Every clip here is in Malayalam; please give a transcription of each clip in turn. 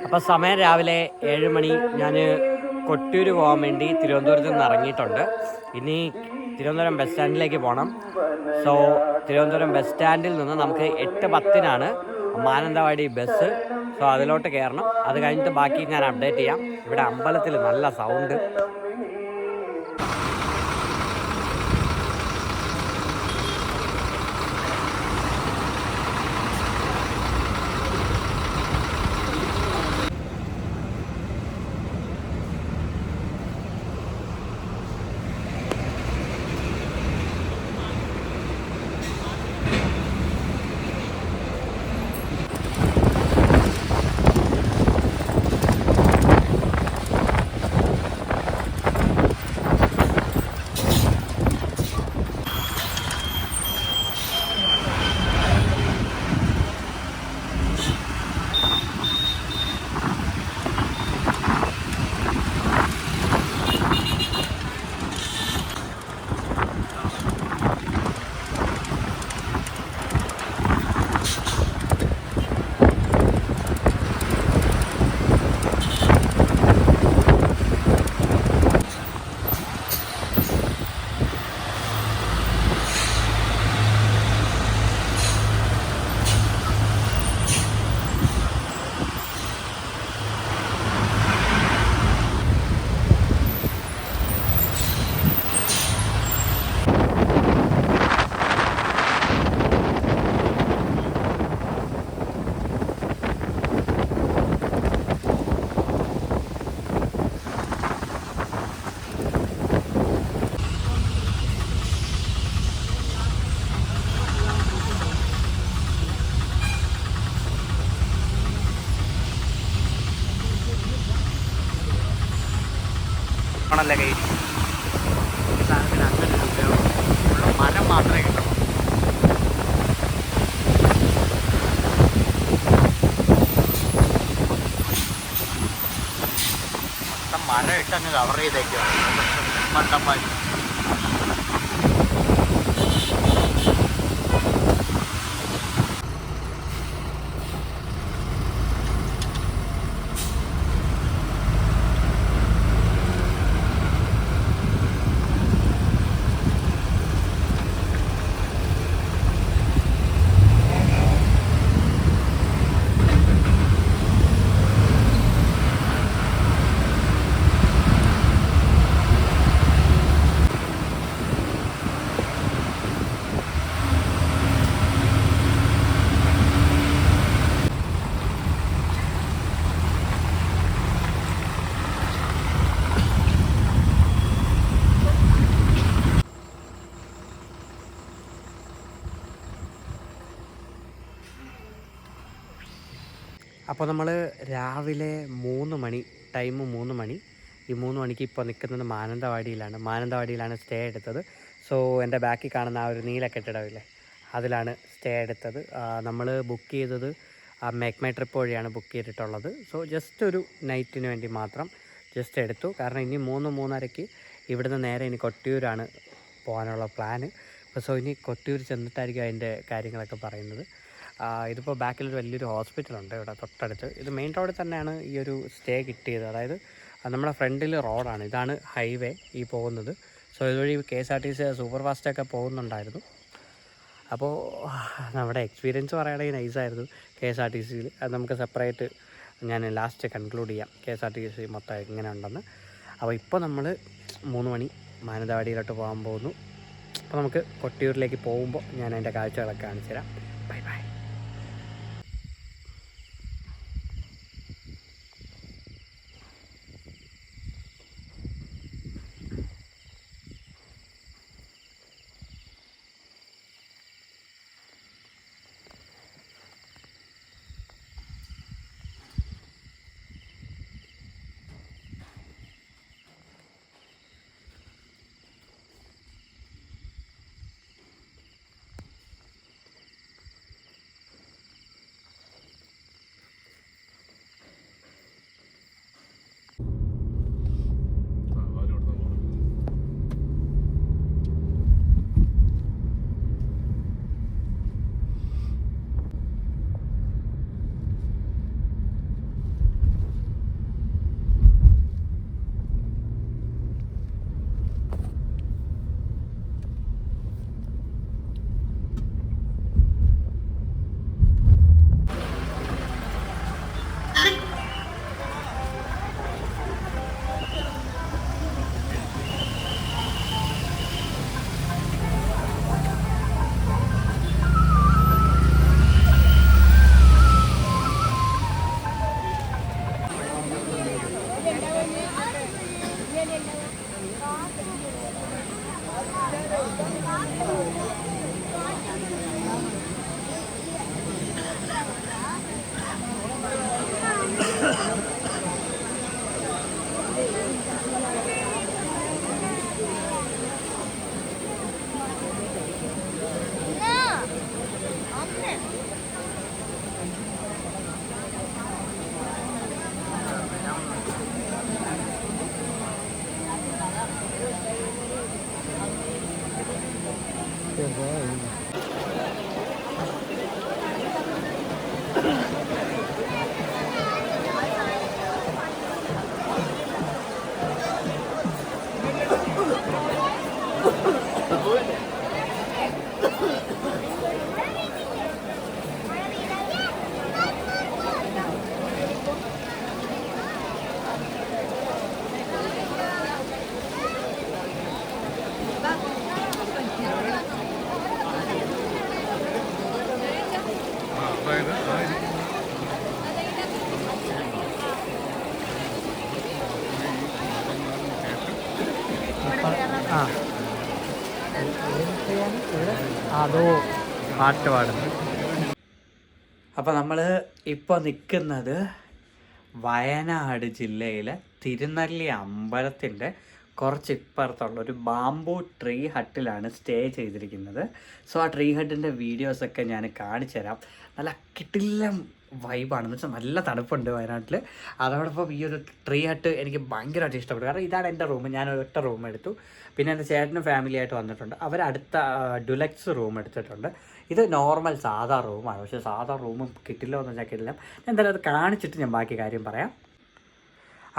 അപ്പോൾ സമയം രാവിലെ 7 മണി. ഞാൻ കൊട്ടിയൂർ പോകാൻ വേണ്ടി തിരുവനന്തപുരത്ത് നിന്ന് ഇറങ്ങിയിട്ടുണ്ട്. ഇനി തിരുവനന്തപുരം ബസ് സ്റ്റാൻഡിലേക്ക് പോകണം. സോ തിരുവനന്തപുരം ബസ് സ്റ്റാൻഡിൽ നിന്ന് നമുക്ക് 8:10 മാനന്തവാടി ബസ്. സോ അതിലോട്ട് കയറണം. അത് കഴിഞ്ഞിട്ട് ബാക്കി ഞാൻ അപ്ഡേറ്റ് ചെയ്യാം. ഇവിടെ അമ്പലത്തിൽ നല്ല സൗണ്ട്. ആണല്ലേ കൈ സാധനത്തിന് അങ്ങനെ ഒരു ഉപയോഗം മരം മാത്രമേ കിട്ടുള്ളൂ. മൊത്തം മരം ഇട്ടങ്ങ് കവർ ചെയ്തേക്കുക മണ്ടന്മാർ. അപ്പോൾ നമ്മൾ രാവിലെ 3 മണി, ടൈം 3 മണി. ഈ 3 മണിക്ക് ഇപ്പോൾ നിൽക്കുന്നത് മാനന്തവാടിയിലാണ് സ്റ്റേ എടുത്തത്. സോ എൻ്റെ ബാക്കിൽ കാണുന്ന ആ ഒരു നീല കെട്ടിടമില്ലേ, അതിലാണ് സ്റ്റേ എടുത്തത്. നമ്മൾ ബുക്ക് ചെയ്തത് മേക്ക് മൈ ട്രിപ്പ് വഴിയാണ് ബുക്ക് ചെയ്തിട്ടുള്ളത്. സോ ജസ്റ്റ് ഒരു നൈറ്റിന് വേണ്ടി മാത്രം ജസ്റ്റ് എടുത്തു. കാരണം ഇനി 3-3:30 ഇവിടുന്ന് നേരെ ഇനി കൊട്ടിയൂരാണ് പോകാനുള്ള പ്ലാന്. സോ ഇനി കൊട്ടിയൂർ ചെന്നിട്ടായിരിക്കും അതിൻ്റെ കാര്യങ്ങളൊക്കെ പറയുന്നത്. ഇതിപ്പോൾ ബാക്കിലൊരു വലിയൊരു ഹോസ്പിറ്റലുണ്ട് ഇവിടെ തൊട്ടടുത്ത്. ഇത് മെയിൻ റോഡിൽ തന്നെയാണ് ഈ ഒരു സ്റ്റേ കിട്ടിയത്. അതായത് നമ്മുടെ ഫ്രണ്ടിൽ റോഡാണ്, ഇതാണ് ഹൈവേ ഈ പോകുന്നത്. സോ ഇതുവഴി KSRTC സൂപ്പർ ഫാസ്റ്റൊക്കെ പോകുന്നുണ്ടായിരുന്നു. അപ്പോൾ നമ്മുടെ എക്സ്പീരിയൻസ് പറയുകയാണെങ്കിൽ നൈസായിരുന്നു KSRTCയിൽ. അത് നമുക്ക് സെപ്പറേറ്റ് ഞാൻ ലാസ്റ്റ് കൺക്ലൂഡ് ചെയ്യാം KSRTC മൊത്തം എങ്ങനെ ഉണ്ടെന്ന്. അപ്പോൾ ഇപ്പോൾ നമ്മൾ 3 മണി മാനന്തവാടിയിലോട്ട് പോകാൻ പോകുന്നു. അപ്പോൾ നമുക്ക് കൊട്ടിയൂരിലേക്ക് പോകുമ്പോൾ ഞാൻ അതിൻ്റെ കാഴ്ചകളൊക്കെ കാണിച്ചു തരാം. Bye bye. അതായത് ആ അതോ പാട്ട് പാടുന്നത്. അപ്പോൾ നമ്മൾ ഇപ്പോൾ നിൽക്കുന്നത് വയനാട് ജില്ലയിലെ തിരുനെല്ലി അമ്പലത്തിൻ്റെ കുറച്ച് ഇപ്പുറത്തുള്ള ഒരു ബാംബു ട്രീ ഹട്ടിലാണ് സ്റ്റേ ചെയ്തിരിക്കുന്നത്. സോ ആ ട്രീ ഹട്ടിൻ്റെ വീഡിയോസൊക്കെ ഞാൻ കാണിച്ചു തരാം. നല്ല കിടിലം വൈബാണെന്ന് വെച്ചാൽ നല്ല തണുപ്പുണ്ട് വയനാട്ടിൽ. അതോടൊപ്പം ഈ ഒരു ട്രീ ഹട്ട് എനിക്ക് ഭയങ്കരമായിട്ട് ഇഷ്ടപ്പെട്ടു. കാരണം ഇതാണ് എൻ്റെ റൂം. ഞാൻ ഒറ്റ റൂം എടുത്തു. പിന്നെ എൻ്റെ ചേട്ടനും ഫാമിലി ആയിട്ട് വന്നിട്ടുണ്ട്. അവരടുത്ത ഡുലക്സ് റൂം എടുത്തിട്ടുണ്ട്. ഇത് നോർമൽ സാധാ റൂമാണ്. പക്ഷേ സാധാ റൂമും കിട്ടില്ലോ എന്ന് വെച്ചാൽ കിട്ടില്ല. എന്തായാലും അത് കാണിച്ചിട്ട് ഞാൻ ബാക്കി കാര്യം പറയാം.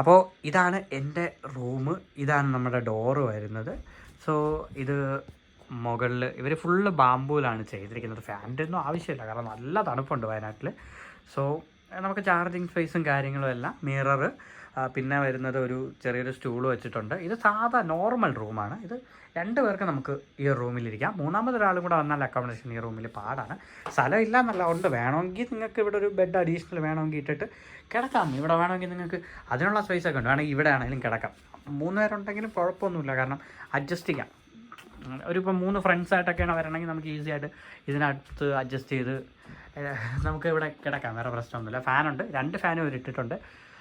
അപ്പോൾ ഇതാണ് എൻ്റെ റൂം. ഇതാണ് നമ്മുടെ ഡോറ് വരുന്നത്. സോ ഇത് മുകളിൽ ഇവർ ഫുള്ള് ബാംബൂലാണ് ചെയ്തിരിക്കുന്നത്. ഫാനിൻ്റെ ഒന്നും ആവശ്യമില്ല, കാരണം നല്ല തണുപ്പുണ്ട് വയനാട്ടിൽ. സോ നമുക്ക് ചാർജിങ് സ്പേസും കാര്യങ്ങളും എല്ലാം, മിററ്, പിന്നെ വരുന്നത് ഒരു ചെറിയൊരു സ്റ്റൂൾ വെച്ചിട്ടുണ്ട്. ഇത് സാധാ നോർമൽ റൂമാണ്. ഇത് 2 പേർക്ക് നമുക്ക് ഈ റൂമിലിരിക്കാം. മൂന്നാമതൊരാളും കൂടെ വന്നാൽ അക്കോമഡേഷൻ ഈ റൂമിൽ പാടാണ്. സ്ഥലം ഇല്ല എന്നല്ല, ഉണ്ട്. വേണമെങ്കിൽ നിങ്ങൾക്ക് ഇവിടെ ഒരു ബെഡ് അഡീഷണൽ വേണമെങ്കിൽ ഇട്ടിട്ട് കിടക്കാം. ഇവിടെ വേണമെങ്കിൽ നിങ്ങൾക്ക് അതിനുള്ള സ്പേസൊക്കെ ഉണ്ട്. വേണമെങ്കിൽ ഇവിടെ ആണെങ്കിലും കിടക്കാം. 3 പേരുണ്ടെങ്കിലും കുഴപ്പമൊന്നുമില്ല, കാരണം അഡ്ജസ്റ്റ് ചെയ്യാം. ഇപ്പം 3 ഫ്രണ്ട്സായിട്ടൊക്കെയാണ് വരണമെങ്കിൽ നമുക്ക് ഈസി ആയിട്ട് ഇതിനകത്ത് അഡ്ജസ്റ്റ് ചെയ്ത് നമുക്ക് ഇവിടെ കിടക്കാം. വേറെ പ്രശ്നമൊന്നുമില്ല. ഫാനുണ്ട്, 2 ഫാനും ഇവർ ഇട്ടിട്ടുണ്ട്.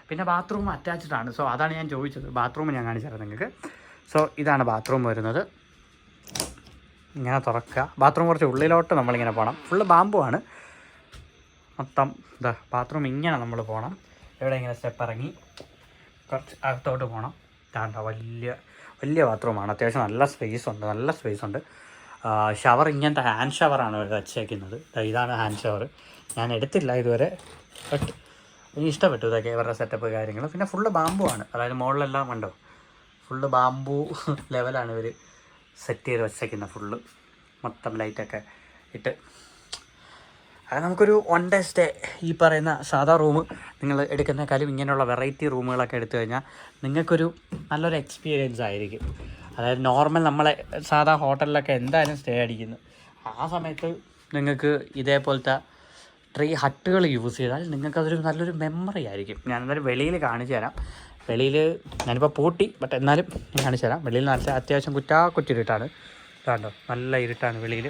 പിന്നെ ബാത്റൂം അറ്റാച്ച്ഡ് ആണ്. സോ അതാണ് ഞാൻ ചോദിച്ചത്. ബാത്റൂം ഞാൻ കാണിച്ചു തരാം നിങ്ങൾക്ക്. സോ ഇതാണ് ബാത്റൂം വരുന്നത്. ഇങ്ങനെ തുറക്കുക. ബാത്റൂം കുറച്ച് ഉള്ളിലോട്ട് നമ്മളിങ്ങനെ പോകണം. ഫുള്ള് ബാമ്പു ആണ് മൊത്തം. ഇതാ ബാത്റൂം ഇങ്ങനെ നമ്മൾ പോകണം. ഇവിടെ ഇങ്ങനെ സ്റ്റെപ്പ് ഇറങ്ങി കുറച്ച് അകത്തോട്ട് പോകണം. ഇതാണ്ട വലിയ ബാത്റൂമാണ്. അത്യാവശ്യം നല്ല സ്പേസ് ഉണ്ട്. ഷവർ ഇങ്ങനത്തെ ഹാൻഡ് ഷവറാണ് ഇവിടെ വച്ചേക്കുന്നത്. ഇതാണ് ഹാൻഡ് ഷവർ. ഞാൻ എടുത്തില്ല ഇതുവരെ, ബട്ട് എനിക്ക് ഇഷ്ടപ്പെട്ടു ഇതൊക്കെ ഇവരുടെ സെറ്റപ്പ് കാര്യങ്ങൾ. പിന്നെ ഫുള്ള് ബാമ്പു ആണ്. അതായത് മുകളിലെല്ലാം ഉണ്ടോ, ഫുള്ള് ബാമ്പു ലെവലാണ് ഇവർ സെറ്റ് ചെയ്ത് വച്ചേക്കുന്നത്. ഫുള്ള് മൊത്തം ലൈറ്റൊക്കെ ഇട്ട്. അത് നമുക്കൊരു 1 ഡേ സ്റ്റേ. ഈ പറയുന്ന സാധാ റൂം നിങ്ങൾ എടുക്കുന്നേക്കാളും ഇങ്ങനെയുള്ള വെറൈറ്റി റൂമുകളൊക്കെ എടുത്തു കഴിഞ്ഞാൽ നിങ്ങൾക്കൊരു നല്ലൊരു എക്സ്പീരിയൻസ് ആയിരിക്കും. അതായത് നോർമൽ നമ്മളെ സാധാ ഹോട്ടലിലൊക്കെ എന്തായാലും സ്റ്റേ അടിക്കുന്നു. ആ സമയത്ത് നിങ്ങൾക്ക് ഇതേപോലത്തെ ട്രീ ഹട്ടുകൾ യൂസ് ചെയ്താൽ നിങ്ങൾക്കതൊരു നല്ലൊരു മെമ്മറി ആയിരിക്കും. ഞാനെന്തായാലും വെളിയിൽ കാണിച്ചു തരാം. വെളിയിൽ ഞാനിപ്പോൾ പൂട്ടി, ബട്ട് എന്നാലും ഞാൻ കാണിച്ചു തരാം. വെളിയിൽ നല്ല അത്യാവശ്യം കുറ്റിരുട്ടാണ്. കണ്ടോ, നല്ല ഇരുട്ടാണ് വെളിയിൽ.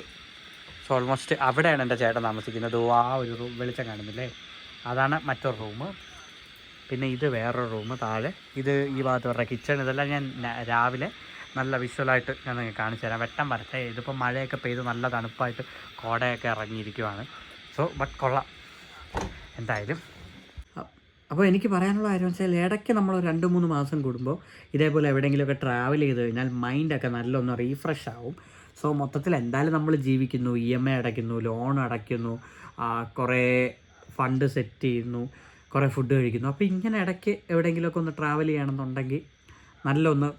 സോ ഓൾമോസ്റ്റ് അവിടെയാണ് എൻ്റെ ചേട്ടൻ താമസിക്കുന്നത്. ആ ഒരു റൂം വെളിച്ചം കാണുന്നില്ലേ, അതാണ് മറ്റൊരു റൂം. പിന്നെ ഇത് വേറൊരു റൂം താഴെ. ഇത് ഈ ഭാഗത്ത് പറഞ്ഞ കിച്ചൺ. ഇതെല്ലാം ഞാൻ രാവിലെ നല്ല വിഷ്വലായിട്ട് ഞാൻ നിങ്ങൾക്ക് കാണിച്ചു തരാം. വെട്ടം വരട്ടെ. ഇതിപ്പോൾ മഴയൊക്കെ പെയ്ത് നല്ല തണുപ്പായിട്ട് കോടയൊക്കെ ഇറങ്ങിയിരിക്കുവാണ്. സോ ബട്ട് കൊള്ളാം എന്തായാലും. അപ്പോൾ എനിക്ക് പറയാനുള്ള കാര്യം വെച്ചാൽ ഇടയ്ക്ക് നമ്മൾ 2-3 മാസം കൂടുമ്പോൾ ഇതേപോലെ എവിടെയെങ്കിലുമൊക്കെ ട്രാവൽ ചെയ്ത് കഴിഞ്ഞാൽ മൈൻഡൊക്കെ നല്ലൊന്ന് റീഫ്രഷ് ആവും. സോ മൊത്തത്തിൽ എന്തായാലും നമ്മൾ ജീവിക്കുന്നു, EMI അടയ്ക്കുന്നു, ലോൺ അടയ്ക്കുന്നു, കുറേ ഫണ്ട് സെറ്റ് ചെയ്യുന്നു, കുറേ ഫുഡ് കഴിക്കുന്നു. അപ്പോൾ ഇങ്ങനെ ഇടയ്ക്ക് എവിടെയെങ്കിലുമൊക്കെ ഒന്ന് ട്രാവൽ ചെയ്യണമെന്നുണ്ടെങ്കിൽ നല്ലൊന്ന്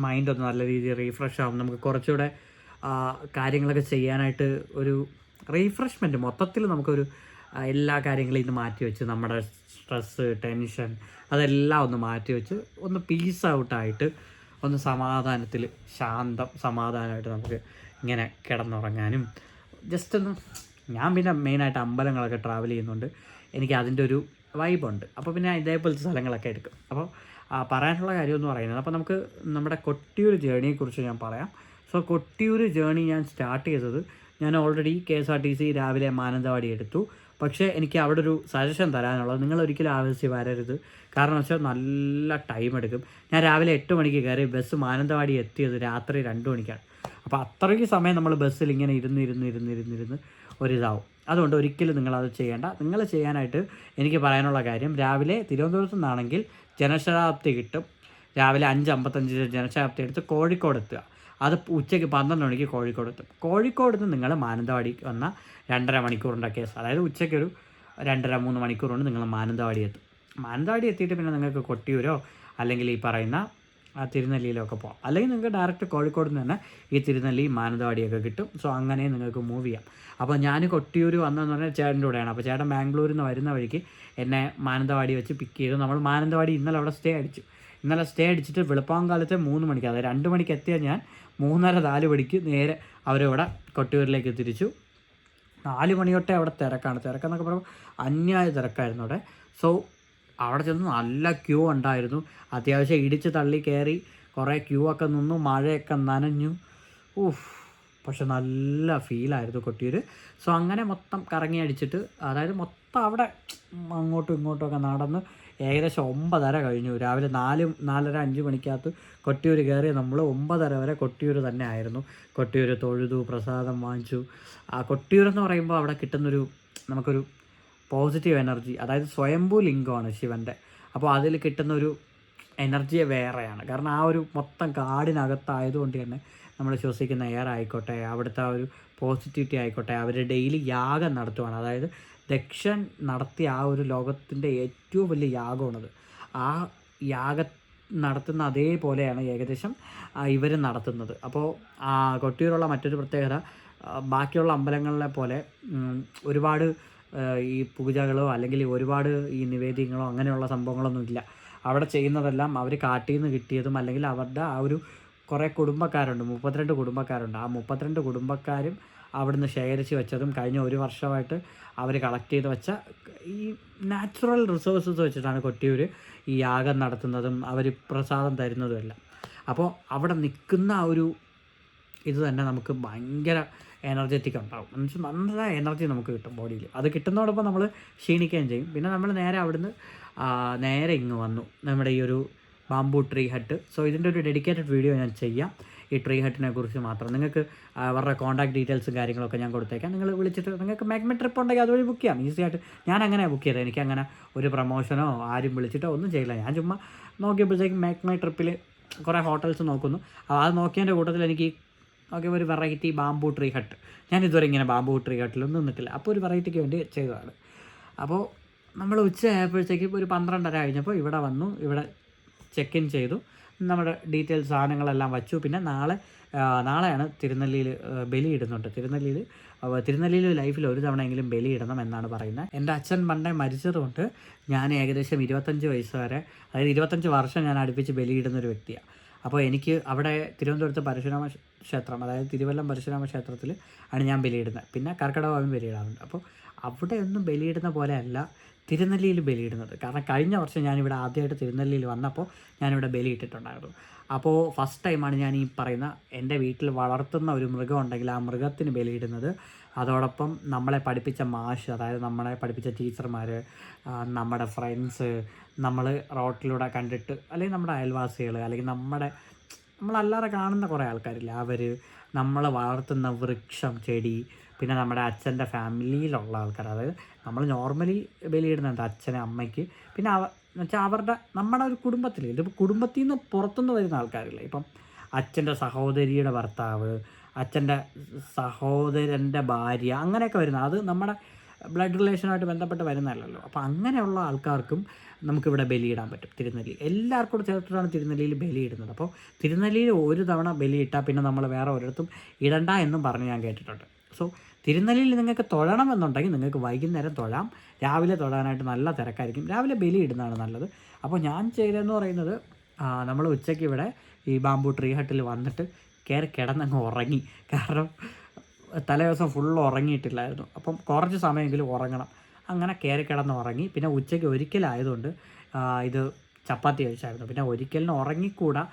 മൈൻഡൊന്ന് നല്ല രീതിയിൽ റീഫ്രഷ് ആവും. നമുക്ക് കുറച്ചുകൂടെ കാര്യങ്ങളൊക്കെ ചെയ്യാനായിട്ട് ഒരു റീഫ്രഷ്മെൻറ്റ്. മൊത്തത്തിൽ നമുക്കൊരു എല്ലാ കാര്യങ്ങളും ഇന്ന് മാറ്റി വെച്ച് നമ്മുടെ സ്ട്രെസ്സ്, ടെൻഷൻ അതെല്ലാം ഒന്ന് മാറ്റി വെച്ച് ഒന്ന് പീസ് ഔട്ടായിട്ട് ഒന്ന് സമാധാനത്തിൽ സമാധാനമായിട്ട് നമുക്ക് ഇങ്ങനെ കിടന്നുറങ്ങാനും ജസ്റ്റ് ഒന്ന്. ഞാൻ പിന്നെ മെയിനായിട്ട് അമ്പലങ്ങളൊക്കെ ട്രാവൽ ചെയ്യുന്നുണ്ട്. എനിക്ക് അതിൻ്റെ ഒരു വൈബുണ്ട്. അപ്പോൾ പിന്നെ ഇതേപോലത്തെ സ്ഥലങ്ങളൊക്കെ എടുക്കും. അപ്പോൾ പറയാനുള്ള കാര്യമെന്ന് പറയുന്നത്, അപ്പോൾ നമുക്ക് നമ്മുടെ കൊട്ടിയൂർ ജേണിയെക്കുറിച്ച് ഞാൻ പറയാം. സോ കൊട്ടിയൂർ ജേണി ഞാൻ സ്റ്റാർട്ട് ചെയ്തത്, ഞാൻ ഓൾറെഡി KSRTC രാവിലെ മാനന്തവാടി എടുത്തു. പക്ഷേ എനിക്ക് അവിടെ ഒരു സജഷൻ തരാനുള്ളത്, നിങ്ങൾ ഒരിക്കലും ആവശ്യം വരരുത്. കാരണം വെച്ചാൽ നല്ല ടൈം എടുക്കും. ഞാൻ രാവിലെ 8 മണിക്ക് കയറി ബസ് മാനന്തവാടി എത്തിയത് രാത്രി 2 മണിക്കാണ്. അപ്പോൾ അത്രയ്ക്ക് സമയം നമ്മൾ ബസ്സിൽ ഇങ്ങനെ ഇരുന്ന് ഒരിതാവും. അതുകൊണ്ട് ഒരിക്കലും നിങ്ങളത് ചെയ്യേണ്ട. നിങ്ങൾ ചെയ്യാനായിട്ട് എനിക്ക് പറയാനുള്ള കാര്യം, രാവിലെ തിരുവനന്തപുരത്തു നിന്നാണെങ്കിൽ ജനശതാബ്ദി കിട്ടും. രാവിലെ 5:55 ജനശതാബ്ദി എടുത്ത് കോഴിക്കോട് എത്തുക. അത് ഉച്ചയ്ക്ക് 12 മണിക്ക് കോഴിക്കോട് എത്തും. കോഴിക്കോട് നിന്ന് നിങ്ങൾ മാനന്തവാടി വന്ന 2.5 മണിക്കൂറിൻ്റെ കേസ്. അതായത് ഉച്ചയ്ക്കൊരു 2.5-3 മണിക്കൂർ കൊണ്ട് നിങ്ങൾ മാനന്തവാടി എത്തും. മാനന്തവാടി എത്തിയിട്ട് പിന്നെ നിങ്ങൾക്ക് കൊട്ടിയൂരോ അല്ലെങ്കിൽ ഈ പറയുന്ന തിരുനെല്ലിയിലൊക്കെ പോകാം. അല്ലെങ്കിൽ നിങ്ങൾക്ക് ഡയറക്റ്റ് കോഴിക്കോട് നിന്ന് തന്നെ ഈ തിരുനെല്ലി മാനന്തവാടിയൊക്കെ കിട്ടും. സോ അങ്ങനെ നിങ്ങൾക്ക് മൂവ് ചെയ്യാം. അപ്പോൾ ഞാൻ കൊട്ടിയൂർ വന്നതെന്ന് പറഞ്ഞാൽ ചേട്ടൻ്റെ കൂടെയാണ്. അപ്പോൾ ചേട്ടൻ ബാംഗ്ലൂരിൽ നിന്ന് വരുന്ന വഴിക്ക് എന്നെ മാനന്തവാടി വെച്ച് പിക്ക് ചെയ്തു. നമ്മൾ മാനന്തവാടി ഇന്നലെ അവിടെ സ്റ്റേ അടിച്ചിട്ട് വെളുപ്പാങ്കാലത്തെ 3 മണിക്ക്, അതായത് 2 മണിക്ക് എത്തിയ ഞാൻ 3:30-4 മണിക്ക് നേരെ അവരവിടെ കൊട്ടിയൂരിലേക്ക് തിരിച്ചു. 4 മണി തൊട്ടേ അവിടെ തിരക്കെന്നൊക്കെ പറയുമ്പോൾ അന്യായ തിരക്കായിരുന്നു അവിടെ. സോ അവിടെ ചെന്ന് നല്ല ക്യൂ ഉണ്ടായിരുന്നു. അത്യാവശ്യം ഇടിച്ച് തള്ളി കയറി കുറേ ക്യൂ ഒക്കെ നിന്നു, മഴയൊക്കെ നനഞ്ഞു. പക്ഷെ നല്ല ഫീലായിരുന്നു കൊട്ടിയൂർ. സോ അങ്ങനെ മൊത്തം കറങ്ങി അടിച്ചിട്ട്, അതായത് മൊത്തം അവിടെ അങ്ങോട്ടും ഇങ്ങോട്ടുമൊക്കെ നടന്ന് ഏകദേശം 9:30 കഴിഞ്ഞു. രാവിലെ 4-4:30 5 മണിക്കകത്ത് കൊട്ടിയൂർ കയറി നമ്മൾ 9:30 വരെ കൊട്ടിയൂർ തന്നെ ആയിരുന്നു. കൊട്ടിയൂർ തൊഴുതു, പ്രസാദം വാങ്ങിച്ചു. ആ കൊട്ടിയൂർ എന്ന് പറയുമ്പോൾ അവിടെ കിട്ടുന്നൊരു നമുക്കൊരു പോസിറ്റീവ് എനർജി, അതായത് സ്വയംഭൂ ലിംഗമാണ് ശിവൻ്റെ. അപ്പോൾ അതിൽ കിട്ടുന്നൊരു എനർജിയെ വേറെയാണ്. കാരണം ആ ഒരു മൊത്തം കാടിനകത്തായതുകൊണ്ട് തന്നെ നമ്മൾ ശ്വസിക്കുന്ന എയർ ആയിക്കോട്ടെ, അവിടുത്തെ ആ ഒരു പോസിറ്റിവിറ്റി ആയിക്കോട്ടെ, അവർ ഡെയിലി യാഗം നടത്തുവാണ്. അതായത് ദക്ഷൻ നടത്തിയ ആ ഒരു ലോകത്തിൻ്റെ ഏറ്റവും വലിയ യാഗമാണത്. ആ യാഗം നടത്തുന്ന അതേപോലെയാണ് ഏകദേശം ഇവർ നടത്തുന്നത്. അപ്പോൾ കൊട്ടിയൂരുള്ള മറ്റൊരു പ്രത്യേകത, ബാക്കിയുള്ള അമ്പലങ്ങളിലെ പോലെ ഒരുപാട് ഈ പൂജകളോ അല്ലെങ്കിൽ ഒരുപാട് ഈ നിവേദ്യങ്ങളോ അങ്ങനെയുള്ള സംഭവങ്ങളൊന്നും ഇല്ല. അവിടെ ചെയ്യുന്നതെല്ലാം അവർ കാട്ടിൽ നിന്ന് കിട്ടിയതും അല്ലെങ്കിൽ അവരുടെ ആ ഒരു കുറേ കുടുംബക്കാരുണ്ട്, 32 കുടുംബക്കാരുണ്ട്. ആ 32 കുടുംബക്കാരും അവിടുന്ന് ശേഖരിച്ച് വെച്ചതും കഴിഞ്ഞ ഒരു വർഷമായിട്ട് അവർ കളക്ട് ചെയ്ത് വെച്ച ഈ നാച്ചുറൽ റിസോഴ്സസ് വെച്ചിട്ടാണ് കൊട്ടിയൂർ ഈ യാഗം നടത്തുന്നതും അവർ പ്രസാദം തരുന്നതുമെല്ലാം. അപ്പോൾ അവിടെ നിൽക്കുന്ന ആ ഒരു ഇത് തന്നെ നമുക്ക് ഭയങ്കര എനർജറ്റിക് ഉണ്ടാവും. എന്നുവെച്ചാൽ നല്ല എനർജി നമുക്ക് കിട്ടും ബോഡിയിൽ. അത് കിട്ടുന്നതോടൊപ്പം നമ്മൾ ക്ഷീണിക്കുകയും ചെയ്യും. പിന്നെ നമ്മൾ നേരെ അവിടുന്ന് നേരെ ഇങ്ങ് വന്നു നമ്മുടെ ഈ ഒരു ബാംബു ട്രീ ഹട്ട്. സോ ഇതിൻ്റെ ഒരു ഡെഡിക്കേറ്റഡ് വീഡിയോ ഞാൻ ചെയ്യാം ഈ ട്രീ ഹട്ടിനെ കുറിച്ച് മാത്രം. നിങ്ങൾക്ക് അവരുടെ കോൺടാക്ട് ഡീറ്റെയിൽസും കാര്യങ്ങളൊക്കെ ഞാൻ കൊടുത്തേക്കാം. നിങ്ങൾ വിളിച്ചിട്ട് നിങ്ങൾക്ക് മാഗ്മ ട്രിപ്പ് ഉണ്ടെങ്കിൽ അതുവഴി ബുക്ക് ചെയ്യാം ഈസി ആയിട്ട്. ഞാൻ അങ്ങനെ ബുക്ക് ചെയ്തത്. എനിക്കങ്ങനെ ഒരു പ്രൊമോഷനോ ആരും വിളിച്ചിട്ടോ ഒന്നും ചെയ്യില്ല. ഞാൻ ചുമ്മാ നോക്കിയപ്പോഴത്തേക്കും മാഗ്മ ട്രിപ്പിൽ കുറേ ഹോട്ടൽസ് നോക്കുന്നു. അത് നോക്കിയതിൻ്റെ കൂട്ടത്തിൽ എനിക്ക് ഒരു വെറൈറ്റി ബാംബു ട്രീ ഹട്ട്, ഞാൻ ഇതുവരെ ഇങ്ങനെ ബാംബു ട്രീ ഹട്ടിലൊന്നും നിന്നിട്ടില്ല. അപ്പോൾ ഒരു വെറൈറ്റിക്ക് വേണ്ടി ചെയ്തതാണ്. അപ്പോൾ നമ്മൾ ഉച്ച ആയപ്പോഴത്തേക്കും ഒരു 12:30 കഴിഞ്ഞപ്പോൾ ഇവിടെ വന്നു. ഇവിടെ ചെക്ക് ഇൻ ചെയ്തു, നമ്മുടെ ഡീറ്റെയിൽസ് സാധനങ്ങളെല്ലാം വച്ചു. പിന്നെ നാളെയാണ് തിരുനെല്ലിയിൽ ബലിയിടുന്നുണ്ട്. തിരുനെല്ലിയിൽ ലൈഫിൽ ഒരു തവണയെങ്കിലും ബലിയിടണം എന്നാണ് പറയുന്നത്. എൻ്റെ അച്ഛൻ പണ്ടേ മരിച്ചതുകൊണ്ട് ഞാൻ ഏകദേശം 25 വയസ്സ് വരെ, അതായത് 25 വർഷം ഞാൻ അടുപ്പിച്ച് ബലിയിടുന്നൊരു വ്യക്തിയാണ്. അപ്പോൾ എനിക്ക് അവിടെ തിരുവനന്തപുരത്ത് പരശുരാമ ക്ഷേത്രം, അതായത് തിരുവല്ലം പരശുരാമ ക്ഷേത്രത്തിൽ ആണ് ഞാൻ ബലിയിടുന്നത്. പിന്നെ കർക്കിടകവാവിനും ബലിയിടാറുണ്ട്. അപ്പോൾ അവിടെ ഒന്നും ബലിയിടുന്ന പോലെയല്ല തിരുനെല്ലിയിൽ ബലിയിടുന്നത്. കാരണം കഴിഞ്ഞ വർഷം ഞാനിവിടെ ആദ്യമായിട്ട് തിരുനെല്ലിയിൽ വന്നപ്പോൾ ഞാനിവിടെ ബലിയിട്ടിട്ടുണ്ടായിരുന്നു. അപ്പോൾ ഫസ്റ്റ് ടൈമാണ് ഞാൻ ഈ പറയുന്ന എൻ്റെ വീട്ടിൽ വളർത്തുന്ന ഒരു മൃഗം ഉണ്ടെങ്കിൽ ആ മൃഗത്തിന് ബലിയിടുന്നത്. അതോടൊപ്പം നമ്മളെ പഠിപ്പിച്ച മാഷ്, അതായത് നമ്മളെ പഠിപ്പിച്ച ടീച്ചർമാർ, നമ്മുടെ ഫ്രണ്ട്സ്, നമ്മൾ റോട്ടിലൂടെ കണ്ടിട്ട്, അല്ലെങ്കിൽ നമ്മുടെ അയൽവാസികൾ, അല്ലെങ്കിൽ നമ്മളല്ലാതെ കാണുന്ന കുറേ ആൾക്കാരില്ല, അവർ, നമ്മൾ വളർത്തുന്ന വൃക്ഷം, ചെടി, പിന്നെ നമ്മുടെ അച്ഛൻ്റെ ഫാമിലിയിലുള്ള ആൾക്കാർ. അതായത് നമ്മൾ നോർമലി ബലിയിടുന്നുണ്ട് അച്ഛന്, അമ്മയ്ക്ക്, പിന്നെ എന്നുവെച്ചാൽ അവരുടെ നമ്മുടെ ഒരു കുടുംബത്തിൽ, ഇതിപ്പോൾ കുടുംബത്തിൽ നിന്ന് പുറത്തുനിന്ന് വരുന്ന ആൾക്കാരില്ല. ഇപ്പം അച്ഛൻ്റെ സഹോദരിയുടെ ഭർത്താവ്, അച്ഛൻ്റെ സഹോദരൻ്റെ ഭാര്യ, അങ്ങനെയൊക്കെ വരുന്നത്, അത് നമ്മുടെ ബ്ലഡ് റിലേഷനുമായിട്ട് ബന്ധപ്പെട്ട് വരുന്നതല്ലല്ലോ. അപ്പോൾ അങ്ങനെയുള്ള ആൾക്കാർക്കും നമുക്കിവിടെ ബലിയിടാൻ പറ്റും. തിരുനെല്ലി എല്ലാവർക്കും കൂടെ ചേർത്തിട്ടാണ് തിരുനെല്ലിയിൽ ബലിയിടുന്നത്. അപ്പോൾ തിരുനെല്ലിയിൽ ഒരു തവണ ബലിയിട്ടാൽ പിന്നെ നമ്മൾ വേറെ ഒരിടത്തും ഇടണ്ട എന്നും പറഞ്ഞ് ഞാൻ കേട്ടിട്ടുണ്ട്. സോ തിരുനെല്ലിയിൽ നിങ്ങൾക്ക് തൊഴണമെന്നുണ്ടെങ്കിൽ നിങ്ങൾക്ക് വൈകുന്നേരം തൊഴാം. രാവിലെ തൊഴാനായിട്ട് നല്ല തിരക്കായിരിക്കും. രാവിലെ ബലി ഇടുന്നതാണ് നല്ലത്. അപ്പോൾ ഞാൻ ചെയ്തതെന്ന് പറയുന്നത്, നമ്മൾ ഉച്ചയ്ക്ക് ഇവിടെ ഈ ബാംബു ട്രീ ഹട്ടിൽ വന്നിട്ട് കയറി കിടന്നങ്ങ് ഉറങ്ങി. കാരണം തലേ ദിവസം ഫുള്ള് ഉറങ്ങിയിട്ടില്ലായിരുന്നു. അപ്പം കുറച്ച് സമയമെങ്കിലും ഉറങ്ങണം. അങ്ങനെ കയറി കിടന്ന് ഉറങ്ങി. പിന്നെ ഉച്ചയ്ക്ക് ഒരിക്കലായതുകൊണ്ട് ഇത് ചപ്പാത്തി കഴിച്ചായിരുന്നു. പിന്നെ ഒരിക്കലിന് ഉറങ്ങിക്കൂടാ,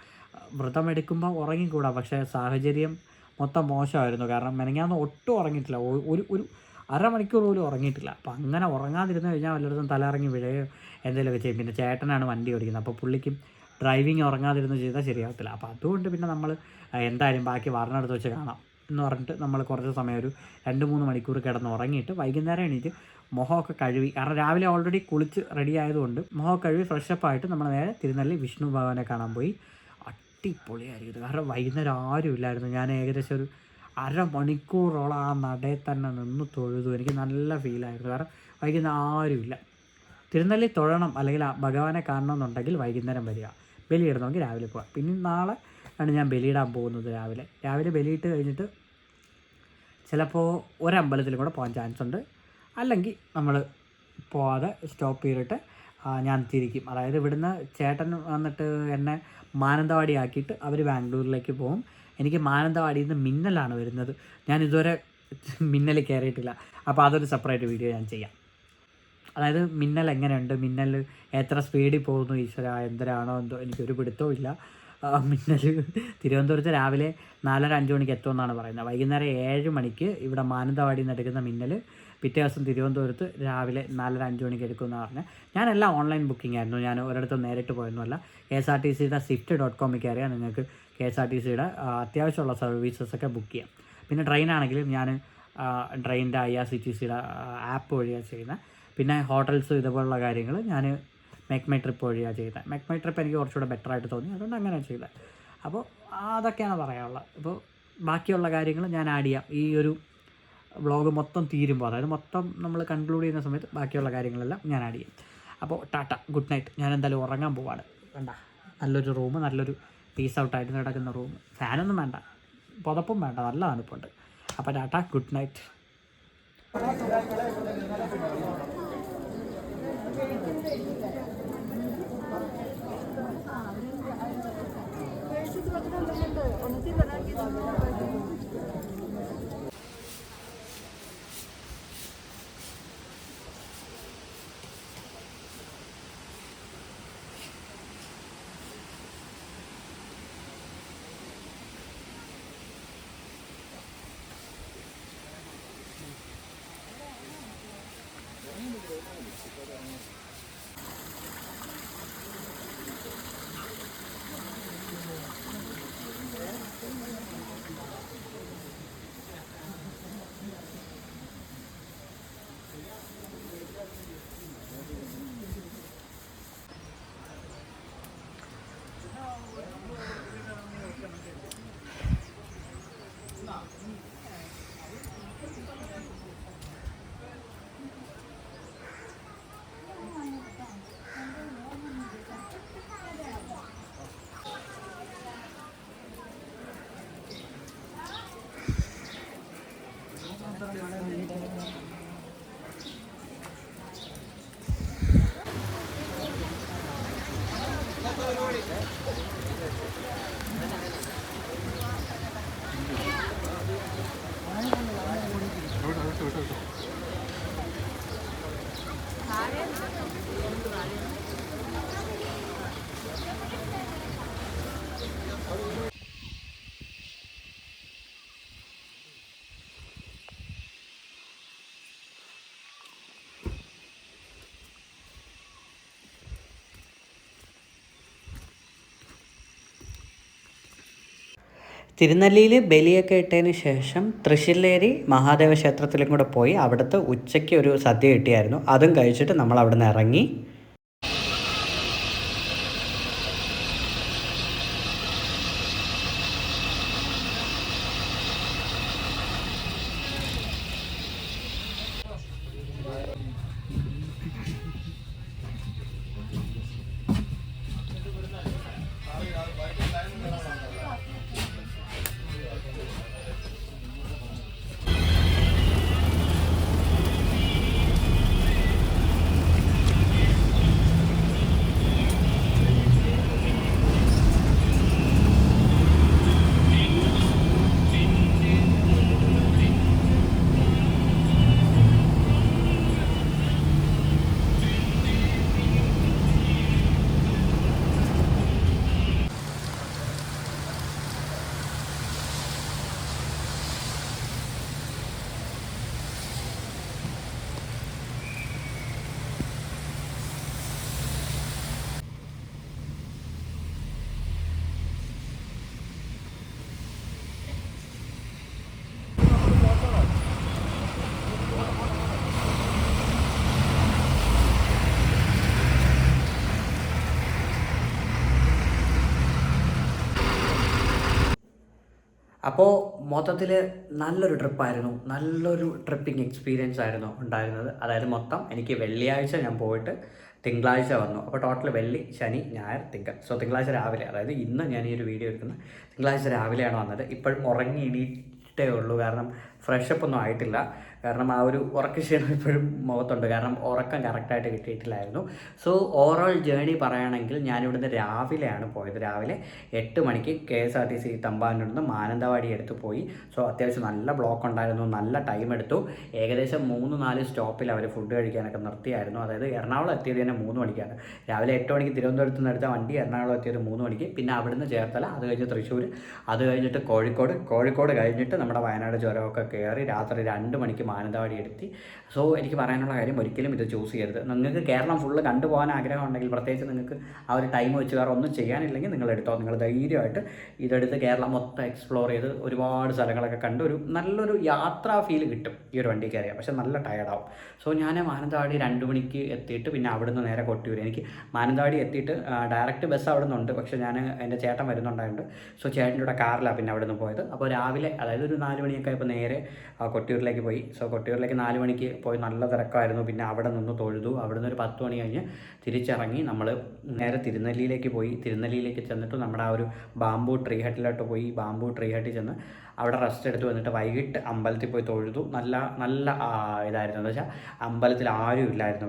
വ്രതമെടുക്കുമ്പോൾ ഉറങ്ങിക്കൂടാ. പക്ഷേ സാഹചര്യം മൊത്തം മോശമായിരുന്നു. കാരണം മെനങ്ങാന്ന് ഒട്ടും ഉറങ്ങിയിട്ടില്ല, ഒരു അരമണിക്കൂർ പോലും ഉറങ്ങിയിട്ടില്ല. അപ്പോൾ അങ്ങനെ ഉറങ്ങാതിരുന്ന് കഴിഞ്ഞാൽ വല്ലയിടത്തും തലയിറങ്ങി വീഴുകയോ എന്തെങ്കിലുമൊക്കെ ചെയ്യും. പിന്നെ ചേട്ടനാണ് വണ്ടി ഓടിക്കുന്നത്, അപ്പോൾ പുള്ളിക്കും ഡ്രൈവിങ് ഉറങ്ങാതിരുന്ന് ചെയ്താൽ ശരിയാകത്തില്ല. അപ്പോൾ അതുകൊണ്ട് പിന്നെ നമ്മൾ എന്തായാലും ബാക്കി വാറിനടുത്ത് വെച്ച് കാണാം എന്ന് പറഞ്ഞിട്ട് നമ്മൾ കുറച്ച് സമയം ഒരു 2-3 മണിക്കൂർ കിടന്ന് ഉറങ്ങിയിട്ട് വൈകുന്നേരം എണീറ്റ് മുഖമൊക്കെ കഴുകി, കാരണം രാവിലെ ഓൾറെഡി കുളിച്ച് റെഡി ആയതുകൊണ്ട് മുഖമൊക്കെ കഴുകി ഫ്രഷപ്പായിട്ട് നമ്മൾ നേരെ തിരുനെല്ലി വിഷ്ണു ഭഗവാനെ കാണാൻ പോയി. അടിപൊളിയായിരിക്കും. കാരണം വൈകുന്നേരം ആരും ഇല്ലായിരുന്നു. ഞാൻ ഏകദേശം ഒരു അരമണിക്കൂറോളം ആ നടയിൽ തന്നെ നിന്ന് തൊഴുതു. എനിക്ക് നല്ല ഫീലായിരുന്നു. കാരണം വൈകുന്നേരം ആരുമില്ല. തിരുനെല്ലി തൊഴണം അല്ലെങ്കിൽ ഭഗവാനെ കാണണമെന്നുണ്ടെങ്കിൽ വൈകുന്നേരം വരിക, ബലിയിടണമെങ്കിൽ രാവിലെ പോകാം. പിന്നെ നാളെ ആണ് ഞാൻ ബലിയിടാൻ പോകുന്നത്. രാവിലെ ബലിയിട്ട് കഴിഞ്ഞിട്ട് ചിലപ്പോൾ ഒരമ്പലത്തിലും കൂടെ പോകാൻ ചാൻസ് ഉണ്ട്. അല്ലെങ്കിൽ നമ്മൾ പോവാതെ സ്റ്റോപ്പ് ചെയ്തിട്ട് ഞാൻ തിരിക്കും. അതായത് ഇവിടുന്ന് ചേട്ടൻ വന്നിട്ട് എന്നെ മാനന്തവാടി ആക്കിയിട്ട് അവർ ബാംഗ്ലൂരിലേക്ക് പോകും. എനിക്ക് മാനന്തവാടിയിൽ നിന്ന് മിന്നലാണ് വരുന്നത്. ഞാൻ ഇതുവരെ മിന്നൽ കയറിയിട്ടില്ല. അപ്പോൾ അതൊരു സെപ്പറേറ്റ് വീഡിയോ ഞാൻ ചെയ്യാം. അതായത് മിന്നൽ എങ്ങനെയുണ്ട്, മിന്നൽ എത്ര സ്പീഡിൽ പോകുന്നു, ഈശ്വര എന്തരാണോ എന്തോ എനിക്കൊരു പിടുത്തവും ഇല്ല. മിന്നൽ തിരുവനന്തപുരത്ത് രാവിലെ 4:30-5 മണിക്ക് എത്തുമെന്നാണ് പറയുന്നത്. വൈകുന്നേരം 7 മണിക്ക് ഇവിടെ മാനന്തവാടിയിൽ നിന്ന് എടുക്കുന്ന മിന്നൽ പിറ്റേ ദിവസം തിരുവനന്തപുരത്ത് രാവിലെ 4:30-5 മണിക്ക് എടുക്കുമെന്ന് പറഞ്ഞാൽ ഞാനെല്ലാം ഓൺലൈൻ ബുക്കിംഗ് ആയിരുന്നു. ഞാൻ ഒരിടത്തും നേരിട്ട് പോയൊന്നുമല്ല. KSRTCയുടെ swift.com കയറിയാൽ നിങ്ങൾക്ക് KSRTCയുടെ അത്യാവശ്യമുള്ള സർവീസസൊക്കെ ബുക്ക് ചെയ്യാം. പിന്നെ ട്രെയിനാണെങ്കിലും ഞാൻ ട്രെയിനിൻ്റെ IRCTCയുടെ ആപ്പ് വഴിയാണ് ചെയ്യുന്നത്. പിന്നെ ഹോട്ടൽസ് ഇതുപോലുള്ള കാര്യങ്ങൾ ഞാൻ മേക്ക് മൈ ട്രിപ്പ് വഴിയാണ് ചെയ്യുന്നത്. മേക്ക് മൈ ട്രിപ്പ് എനിക്ക് കുറച്ചുകൂടെ ബെറ്ററായിട്ട് തോന്നി, അതുകൊണ്ട് അങ്ങനെ ചെയ്തത്. അപ്പോൾ അതൊക്കെയാണ് പറയാനുള്ളത്. അപ്പോൾ ബാക്കിയുള്ള കാര്യങ്ങൾ ഞാൻ ആഡ് ചെയ്യാം ഈ ഒരു വ്ളോഗ് മൊത്തം തീരുമ്പോൾ, അതായത് മൊത്തം നമ്മൾ കൺക്ലൂഡ് ചെയ്യുന്ന സമയത്ത് ബാക്കിയുള്ള കാര്യങ്ങളെല്ലാം ഞാൻ ആഡ് ചെയ്യും. അപ്പോൾ ടാറ്റ, ഗുഡ് നൈറ്റ്. ഞാൻ എന്തായാലും ഉറങ്ങാൻ പോവാണ്. വേണ്ട, നല്ലൊരു റൂം, നല്ലൊരു പീസ് ഔട്ടായിട്ട് കിടക്കുന്ന റൂം, ഫാനൊന്നും വേണ്ട, പുതപ്പും വേണ്ട, നല്ല തണുപ്പുണ്ട്. അപ്പോൾ ടാറ്റ, ഗുഡ് നൈറ്റ്. തിരുനെല്ലിയിൽ ബലിയൊക്കെ ഇട്ടതിന് ശേഷം തൃശ്ശിലേരി മഹാദേവ ക്ഷേത്രത്തിലും കൂടെ പോയി അവിടുത്തെ ഉച്ചയ്ക്ക് ഒരു സദ്യ കിട്ടിയായിരുന്നു. അതും കഴിച്ചിട്ട് നമ്മൾ അവിടെ നിന്ന് ഇറങ്ങി. അപ്പോൾ മൊത്തത്തിൽ നല്ലൊരു ട്രിപ്പായിരുന്നു, നല്ലൊരു ട്രിപ്പിംഗ് എക്സ്പീരിയൻസ് ആയിരുന്നു ഉണ്ടായിരുന്നത്. അതായത് മൊത്തം എനിക്ക് വെള്ളിയാഴ്ച ഞാൻ പോയിട്ട് തിങ്കളാഴ്ച വന്നു. അപ്പോൾ ടോട്ടൽ വെള്ളി, ശനി, ഞായർ, തിങ്കൾ. സോ തിങ്കളാഴ്ച രാവിലെ, അതായത് ഇന്ന് ഞാൻ ഈ ഒരു വീഡിയോ എടുക്കുന്നത് തിങ്കളാഴ്ച രാവിലെയാണ് വന്നത്. ഇപ്പോഴും ഉറങ്ങി എണീറ്റേ ഉള്ളൂ, കാരണം ഫ്രഷപ്പ് ഒന്നും ആയിട്ടില്ല. കാരണം ആ ഒരു ഉറക്ക ക്ഷീണം ഇപ്പോഴും മുഖത്തുണ്ട്, കാരണം ഉറക്കം കറക്റ്റായിട്ട് കിട്ടിയിട്ടില്ലായിരുന്നു. സോ ഓവറോൾ ജേണി പറയുകയാണെങ്കിൽ ഞാനിവിടുന്ന് രാവിലെയാണ് പോയത്. രാവിലെ 8 മണിക്ക് KSRTC തമ്പാനൂരിൽ നിന്ന് മാനന്തവാടി എടുത്ത് പോയി. സോ അത്യാവശ്യം നല്ല ബ്ലോക്ക് ഉണ്ടായിരുന്നു, നല്ല ടൈം എടുത്തു. ഏകദേശം 3-4 സ്റ്റോപ്പിൽ അവർ ഫുഡ് കഴിക്കാനൊക്കെ നിർത്തിയായിരുന്നു. അതായത് എറണാകുളം എത്തിയത് തന്നെ 3 മണിക്കാണ്. രാവിലെ 8 മണിക്ക് തിരുവനന്തപുരത്ത് നിന്ന് എടുത്ത വണ്ടി എറണാകുളം എത്തിയത് 3 മണിക്ക്. പിന്നെ അവിടുന്ന് ചേർത്തല, അത് കഴിഞ്ഞ് തൃശ്ശൂർ, അത് കഴിഞ്ഞിട്ട് കോഴിക്കോട് കഴിഞ്ഞിട്ട് നമ്മുടെ വയനാട് ചുരമൊക്കെ കയറി രാത്രി 2 മണിക്ക് മാനന്തവാടി എടുത്തി. സോ എനിക്ക് പറയാനുള്ള കാര്യം, ഒരിക്കലും ഇത് ചൂസ് ചെയ്യരുത്. നിങ്ങൾക്ക് കേരളം ഫുള്ള് കണ്ടുപോകാൻ ആഗ്രഹം ഉണ്ടെങ്കിൽ, പ്രത്യേകിച്ച് നിങ്ങൾക്ക് ആ ഒരു ടൈം വെച്ച് വേറെ ഒന്നും ചെയ്യാനില്ലെങ്കിൽ നിങ്ങൾ എടുത്തോ. നിങ്ങൾ ധൈര്യമായിട്ട് ഇതെടുത്ത് കേരളം മൊത്തം എക്സ്പ്ലോർ ചെയ്ത് ഒരുപാട് സ്ഥലങ്ങളൊക്കെ കണ്ട് നല്ലൊരു യാത്രാ ഫീൽ കിട്ടും ഈ ഒരു വണ്ടി കയറിയാൽ. പക്ഷെ നല്ല ടയർഡാവും. സോ ഞാൻ മാനന്തവാടി 2 മണിക്ക് എത്തിയിട്ട് പിന്നെ അവിടുന്ന് നേരെ കൊട്ടിയൂർ. എനിക്ക് മാനന്തവാടി എത്തിയിട്ട് ഡയറക്റ്റ് ബസ് അവിടെ നിന്നുണ്ട്, പക്ഷേ ഞാൻ എൻ്റെ ചേട്ടൻ വരുന്നുണ്ടായിട്ടുണ്ട്. സോ ചേട്ടൻ്റെ കൂടെ കാറിലാണ് പിന്നെ അവിടെ നിന്ന് പോയത്. അപ്പോൾ രാവിലെ, അതായത് ഒരു 4 മണിയൊക്കെ ആയപ്പോൾ നേരെ കൊട്ടിയൂരിലേക്ക് പോയി. സോ കൊട്ടിയൂരിലേക്ക് 4 മണിക്ക് പോയി, നല്ല തിരക്കായിരുന്നു. പിന്നെ അവിടെ നിന്ന് തൊഴുതു. അവിടെ നിന്ന് ഒരു 10 മണി കഴിഞ്ഞ് തിരിച്ചിറങ്ങി നമ്മൾ നേരെ തിരുനെല്ലിയിലേക്ക് പോയി. തിരുനെല്ലിയിലേക്ക് ചെന്നിട്ട് നമ്മുടെ ആ ഒരു ബാംബു ട്രീ ഹട്ടിലോട്ട് പോയി. ബാംബു ട്രീ ഹട്ടിൽ ചെന്ന് അവിടെ റെസ്റ്റ് എടുത്ത് വന്നിട്ട് വൈകിട്ട് അമ്പലത്തിൽ പോയി തൊഴുതു. നല്ല ഇതായിരുന്നു. എന്താ വെച്ചാൽ അമ്പലത്തിൽ ആരും ഇല്ലായിരുന്നു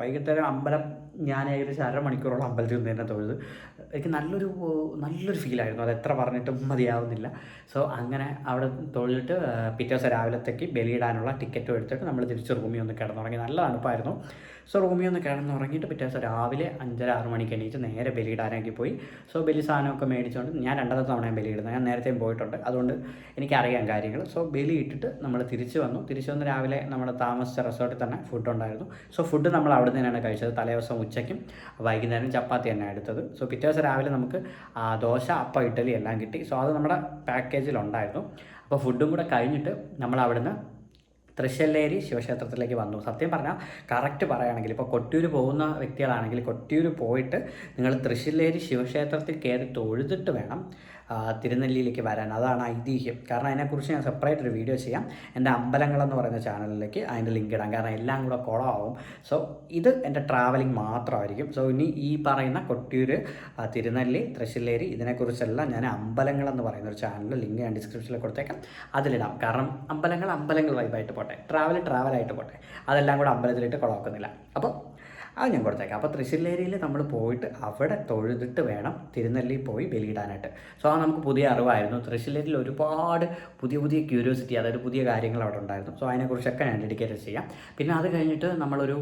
വൈകുന്നേരം അമ്പലം ഞാൻ ഏകദേശം അരമണിക്കൂറോളം അമ്പലത്തിൽ നിന്ന് തന്നെ തൊഴുതു. എനിക്ക് നല്ലൊരു ഫീലായിരുന്നു. അത് എത്ര പറഞ്ഞിട്ടും മതിയാവുന്നില്ല. സോ അങ്ങനെ അവിടെ തൊഴുതിട്ട് പിറ്റേ ദിവസം രാവിലത്തേക്ക് ബലിയിടാനുള്ള ടിക്കറ്റും എടുത്തിട്ട് നമ്മൾ തിരിച്ച് റൂമിൽ ഒന്ന് കിടന്നുറങ്ങി. നല്ല തണുപ്പായിരുന്നു. സോ റൂമിൽ ഒന്ന് കിടന്നുറങ്ങിയിട്ട് പിറ്റേ ദിവസം രാവിലെ 5-6 മണിക്ക് എണീറ്റ് നേരെ ബലിയിടാനാക്കി പോയി. സോ ബലി സാധനമൊക്കെ മേടിച്ചുകൊണ്ട്, ഞാൻ 2 തവണ ബലിയിടുന്നത്, ഞാൻ നേരത്തെയും പോയിട്ടുണ്ട്, അതുകൊണ്ട് എനിക്കറിയാം കാര്യങ്ങൾ. സോ ബലി ഇട്ടിട്ട് നമ്മൾ തിരിച്ച് വന്ന് രാവിലെ നമ്മൾ താമസിച്ച റിസോർട്ടിൽ തന്നെ ഫുഡ് ഉണ്ടായിരുന്നു. സോ ഫുഡ് നമ്മൾ അവിടെ നിന്നാണ് കഴിച്ചത്. തലേദിവസം ഉച്ചയ്ക്കും വൈകുന്നേരം ചപ്പാത്തി തന്നെ എടുത്തത്. സോ പിറ്റേ ദിവസം രാവിലെ നമുക്ക് ദോശ, അപ്പം, ഇഡ്ഡലി എല്ലാം കിട്ടി. സോ അത് നമ്മുടെ പാക്കേജിലുണ്ടായിരുന്നു. അപ്പോൾ ഫുഡും കൂടെ കഴിഞ്ഞിട്ട് നമ്മൾ അവിടുന്ന് തൃശ്ശല്ലേരി ശിവക്ഷേത്രത്തിലേക്ക് വന്നു. സത്യം പറഞ്ഞാൽ കറക്റ്റ് പറയുകയാണെങ്കിൽ, ഇപ്പോൾ കൊട്ടിയൂർ പോകുന്ന വ്യക്തികളാണെങ്കിൽ കൊട്ടിയൂർ പോയിട്ട് നിങ്ങൾ തൃശ്ശല്ലേരി ശിവക്ഷേത്രത്തിൽ കയറി തൊഴുതിട്ട് വേണം തിരുനെല്ലിയിലേക്ക് വരാൻ. അതാണ് ഐതിഹ്യം. കാരണം അതിനെക്കുറിച്ച് ഞാൻ സെപ്പറേറ്റ് ഒരു വീഡിയോ ചെയ്യാം എൻ്റെ അമ്പലങ്ങളെന്ന് പറയുന്ന ചാനലിലേക്ക്, അതിൻ്റെ ലിങ്ക് ഇടാം. കാരണം എല്ലാം കൂടെ കുളമാവും. സോ ഇത് എൻ്റെ ട്രാവലിംഗ് മാത്രമായിരിക്കും. സോ ഇനി ഈ പറയുന്ന കൊട്ടിയൂർ, തിരുനെല്ലി, തൃശ്ശല്ലേരി, ഇതിനെക്കുറിച്ചെല്ലാം ഞാൻ അമ്പലങ്ങളെന്ന് പറയുന്ന ഒരു ചാനലിൽ ലിങ്ക് ഞാൻ ഡിസ്ക്രിപ്ഷനിൽ കൊടുത്തേക്കാം, അതിലിടാം. കാരണം അമ്പലങ്ങൾ വൈബായിട്ട് പോട്ടെ, ട്രാവലായിട്ട് പോട്ടെ, അതെല്ലാം കൂടെ അമ്പലത്തിലിട്ട് കുളമാക്കുന്നില്ല. അപ്പോൾ അത് ഞാൻ കൊടുത്തേക്കാം. അപ്പോൾ തൃശ്ശൂരിൽ നമ്മൾ പോയിട്ട് അവിടെ തൊഴുതിട്ട് വേണം തിരുനെല്ലി പോയി ബലിയിടാനായിട്ട്. സോ അത് നമുക്ക് പുതിയ അറിവായിരുന്നു. തൃശ്ശൂരിൽ ഒരുപാട് പുതിയ ക്യൂരിയോസിറ്റി, അതായത് പുതിയ കാര്യങ്ങൾ അവിടെ ഉണ്ടായിരുന്നു. സോ അതിനെക്കുറിച്ചൊക്കെ ഞാൻ ഡെഡിക്കേറ്റ് ചെയ്യാം. പിന്നെ അത് കഴിഞ്ഞിട്ട് നമ്മളൊരു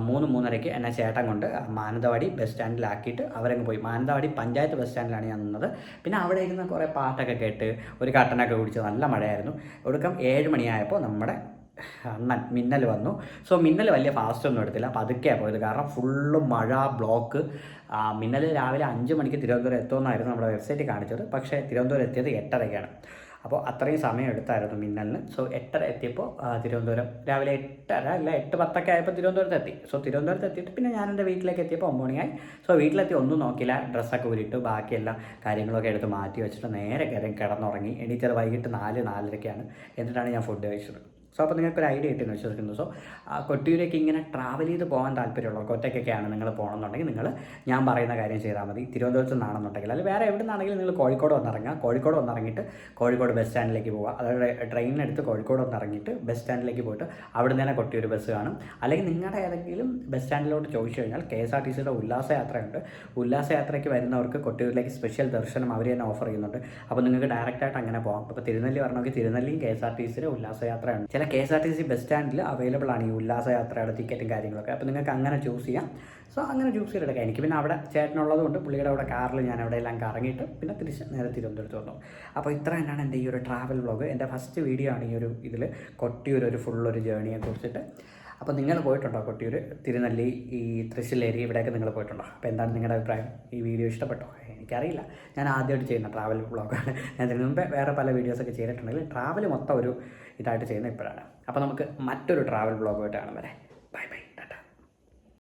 3-3:30 എന്നെ ചേട്ടൻ കൊണ്ട് മാനന്തവാടി ബസ് സ്റ്റാൻഡിലാക്കിയിട്ട് അവരങ്ങ് പോയി. മാനന്തവാടി പഞ്ചായത്ത് ബസ് സ്റ്റാൻഡിലാണ് ഞാൻ നിന്നത്. പിന്നെ അവിടെ ഇരുന്ന് കുറേ പാട്ടൊക്കെ കേട്ട് ഒരു കട്ടനൊക്കെ കുടിച്ച് നല്ല മഴയായിരുന്നു. ഒടുക്കം 7 മണിയായപ്പോൾ നമ്മുടെ മിന്നൽ വന്നു. സോ മിന്നൽ വലിയ ഫാസ്റ്റ് ഒന്നും എടുത്തില്ല, പതുക്കെയാണ് പോയത്. കാരണം ഫുള്ള് മഴ, ബ്ലോക്ക്. മിന്നൽ രാവിലെ 5 മണിക്ക് തിരുവനന്തപുരം എത്തുമെന്നായിരുന്നു നമ്മുടെ വെബ്സൈറ്റിൽ കാണിച്ചത്. പക്ഷേ തിരുവനന്തപുരം എത്തിയത് 8:30-ക്കാണ്. അപ്പോൾ അത്രയും സമയം എടുത്തായിരുന്നു മിന്നലിന്. സോ 8:30 എത്തിയപ്പോൾ തിരുവനന്തപുരം രാവിലെ 8:30 അല്ല 8:10 ആയപ്പോൾ തിരുവനന്തപുരത്ത് എത്തി. സോ തിരുവനന്തപുരത്ത് എത്തിയിട്ട് പിന്നെ ഞാൻ എൻ്റെ വീട്ടിലേക്ക് എത്തിയപ്പോൾ 9 മണിയായി. സോ വീട്ടിലെത്തി ഒന്നും നോക്കില്ല, ഡ്രസ്സൊക്കെ ഉരിട്ടു, ബാക്കിയെല്ലാം കാര്യങ്ങളൊക്കെ എടുത്ത് മാറ്റി വെച്ചിട്ട് നേരെ കിടന്നുറങ്ങി. എണീറ്റത് വൈകിട്ട് 4-4:30-ക്കാണ്. എന്നിട്ടാണ് ഞാൻ ഫുഡ് കഴിച്ചത്. സോ അപ്പോൾ നിങ്ങൾക്കൊരു ഐഡിയ കിട്ടുമെന്ന് വിശ്വസിക്കുന്നു. സോ കൊട്ടിയൂരേക്ക് ഇങ്ങനെ ട്രാവൽ ചെയ്ത് പോകാൻ താല്പര്യമുള്ളവർക്ക്, ഒറ്റയ്ക്കൊക്കെയാണ് നിങ്ങൾ പോകണമെന്നുണ്ടെങ്കിൽ നിങ്ങൾ ഞാൻ പറയുന്ന കാര്യം ചെയ്താൽ മതി. തിരുവനന്തപുരത്ത് നിന്നാണെന്നുണ്ടെങ്കിൽ, അല്ലെങ്കിൽ വേറെ എവിടെ നിന്നാണെങ്കിലും നിങ്ങൾ കോഴിക്കോട് വന്നിറങ്ങുക. കോഴിക്കോട് വന്നിറങ്ങിയിട്ട് കോഴിക്കോട് ബസ് സ്റ്റാൻഡിലേക്ക് പോവുക. അതായത് ട്രെയിനിനെടുത്ത് കോഴിക്കോട് വന്നിറങ്ങിയിട്ട് ബസ് സ്റ്റാൻഡിലേക്ക് പോയിട്ട് അവിടെ നിന്ന് തന്നെ കൊട്ടിയൂർ ബസ് കാണും. അല്ലെങ്കിൽ നിങ്ങളുടെ ഏതെങ്കിലും ബസ് സ്റ്റാൻഡിലോട്ട് ചോദിച്ചു കഴിഞ്ഞാൽ KSRTCയുടെ ഉല്ലാസയാത്രയുണ്ട്. ഉല്ലാസയാത്രയ്ക്ക് വരുന്നവർക്ക് കൊട്ടിയൂരിലേക്ക് സ്പെഷ്യൽ ദർശനം അവർ തന്നെ ഓഫർ ചെയ്യുന്നുണ്ട്. അപ്പോൾ നിങ്ങൾക്ക് ഡയറക്റ്റായിട്ട് അങ്ങനെ പോകാം. ഇപ്പോൾ തിരുനെല്ലി വരണമെങ്കിൽ തിരുനെല്ലിയും KSRTCയുടെ ഉല്ലാസയാത്രയാണ്. ചില KSRTC ബസ് സ്റ്റാൻഡിൽ അവൈലബിൾ ആണ് ഈ ഉല്ലാസയാത്രയുടെ ടിക്കറ്റും കാര്യങ്ങളൊക്കെ. അപ്പോൾ നിങ്ങൾക്ക് അങ്ങനെ ചൂസ് ചെയ്യാം. സോ അങ്ങനെ ചൂസ് ചെയ്തെടുക്കാം. എനിക്ക് പിന്നെ അവിടെ ചേട്ടനുള്ളതുകൊണ്ട് പുള്ളിയുടെ അവിടെ കാറിൽ ഞാൻ അവിടെ എല്ലാം കറങ്ങിയിട്ട് പിന്നെ നേരെ തിരുവനന്തപുരത്ത് വന്നു. അപ്പോൾ ഇത്ര തന്നെയാണ് എൻ്റെ ഈ ഒരു ട്രാവൽ വ്ളോഗ്. എൻ്റെ ഫസ്റ്റ് വീഡിയോ ആണ് ഈ ഒരു ഇതിൽ കൊട്ടിയൂർ ഒരു ഫുള്ളൊരു ജേണിയെ കുറിച്ചിട്ട്. അപ്പോൾ നിങ്ങൾ പോയിട്ടുണ്ടോ കൊട്ടിയൂർ, തിരുനെല്ലി, ഈ തൃശ്ശൂലേരി, ഇവിടെയൊക്കെ നിങ്ങൾ പോയിട്ടുണ്ടോ? അപ്പോൾ എന്താണ് നിങ്ങളുടെ അഭിപ്രായം? ഈ വീഡിയോ ഇഷ്ടപ്പെട്ടോ? എനിക്കറിയില്ല, ഞാൻ ആദ്യമായിട്ട് ചെയ്യുന്ന ട്രാവൽ വ്ളോഗാണ്. ഞാൻ ഇതിന് മുമ്പേ വേറെ പല വീഡിയോസൊക്കെ ചെയ്തിട്ടുണ്ടെങ്കിൽ ട്രാവൽ മൊത്തം ഒരു ഇതായിട്ട് ചെയ്യുന്ന ഇപ്പോഴാണ്. അപ്പോൾ നമുക്ക് മറ്റൊരു ട്രാവൽ വ്ളോഗായിട്ട് കാണാം വരെ.